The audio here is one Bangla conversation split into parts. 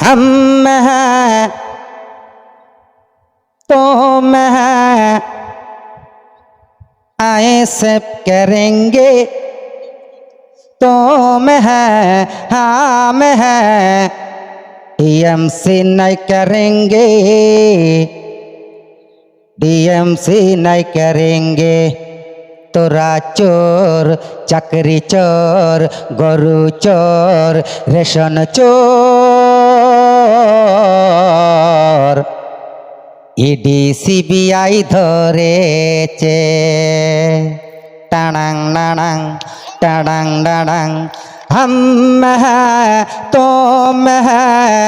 हम हैं तुम हैं, आए सब करेंगे, तुम हैं हम हैं, टीएमसी नहीं करेंगे, टीएमसी नहीं करेंगे। তোরা চোর, চাকরি চোর, গরু চোর, রেশন চোর, ইডি সিবিআই ধরেছে। টানাং নানাং টানাং ডানাং, हम हैं तुम हैं,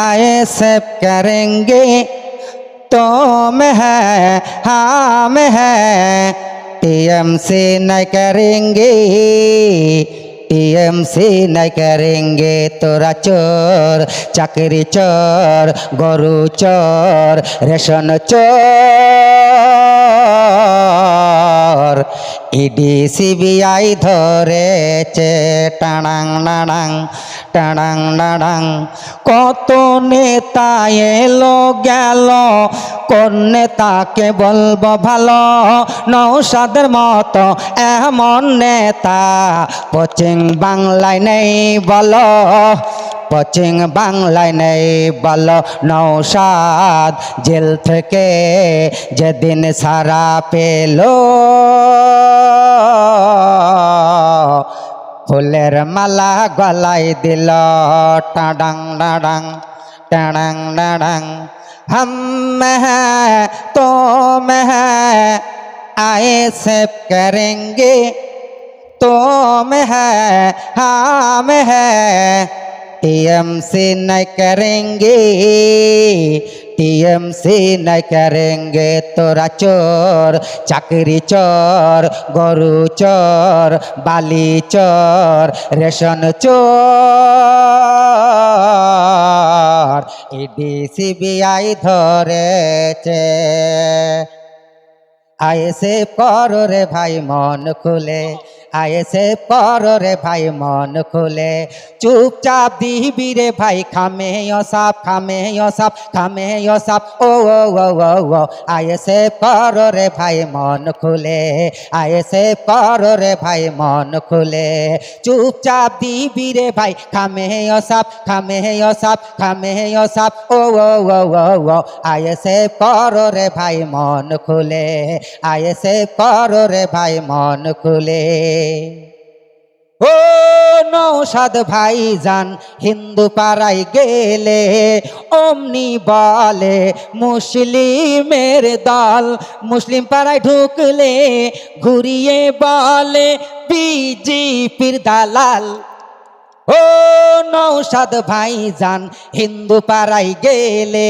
आए सब करेंगे, तुम हैं हम हैं, टीएमसी नहीं करेंगे, टीएमसी नहीं करेंगे। তোরা চোর, চাকরি চোর, গরু চোর, রেশন চোর, ইডি সিবিআই ধরেছে। টানাং নানাং টানাং নানাং, কত নেতা এলো গেল, কোন নেতাকে বলবো ভালো, নৌসাদের মতো এমন নেতা পশ্চিম বাংলায় নেই বলো, পশ্চিম বাংলায় নেই বলো। নৌসাদ জেল থেকে যেদিন সারা পেল, ফুলের মালা গলায় দিল। টাডাং ডাডাং টাডাং ডাডাং, हम हैं तुम हैं, आए सब करेंगे, तुम हैं हम हैं, टीएमसी नहीं करेंगे, टीएमसी नहीं करेंगे। তোরা চোর, চাকরি চোর, গরু চোর, বালি চোর, রেশন চোর, ইডি সিবিআই ধরেছে। আইএসএ করো রে ভাই মন খুলে, আইএসএ করো রে ভাই মন খুলে, চুপচাপ দিবি রে ভাই খামে অসাপ, খামে অসাপ, খামে অসাপ। ও ও ও ও ও, আইএসএ করো রে ভাই মন খুলে, আইএসএ করো রে ভাই মন খুলে, চুপচাপ দিবি রে ভাই খামে অসাপ, খামে অসাপ, খামে অসাপ। ও ও ও ও ও, আইএসএ করো রে ভাই মন খুলে, আইএসএ করো রে ভাই মন খুলে। ও নৌসাদ ভাইজান হিন্দু পাড়ায় গেলে অমনি বলে মুসলিমের দল, মুসলিম পাড়ায় ঢুকলে ঘুরিয়ে বলে বিজেপির দালাল। ও নৌসাদ ভাইজান হিন্দু পাড়ায় গেলে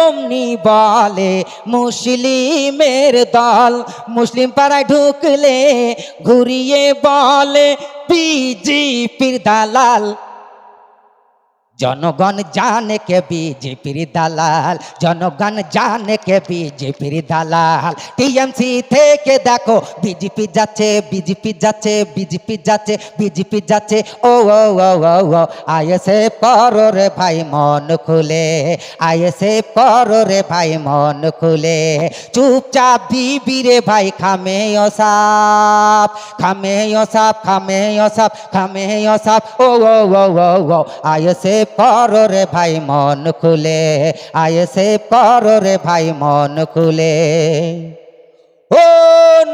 অমনি বলে মুসলিমের দল, মুসলিম পাড়ায় ঢুকলে ঘুরিয়ে বলে বিজেপির দালাল। জনগণ জানে কে বিজেপির দালাল, জনগণ জানে কে বিজেপির দালাল। টিএমসি থেকে দেখো বিজেপি যাচ্ছে, বিজেপি যাচ্ছে, বিজেপি যাচ্ছে, বিজেপি যাচ্ছে। ও ও ও ও ও, আইএসএফ করো রে ভাই মন খুলে, আইএসএফ করো রে ভাই মন খুলে, চুপচাপ দিবি রে ভাই খামে অসাপ, খামে অসাপ, খামে অসাপ, খামে অসাপ। ও ও ও ও ও, আইএসএফ করো রে ভাই মন খুলে, আইএসএফ করো রে ভাই মন খুলে। ও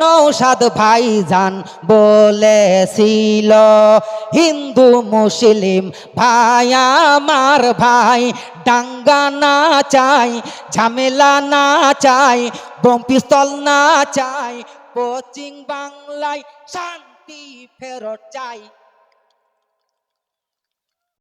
নৌসাদ ভাইজান বলেছিল হিন্দু মুসলিম ভাই আমার ভাই, দাঙ্গা না চাই, ঝামেলা না চাই, বোম পিস্তল না চাই, পশ্চিম বাংলায় শান্তি ফেরত চাই।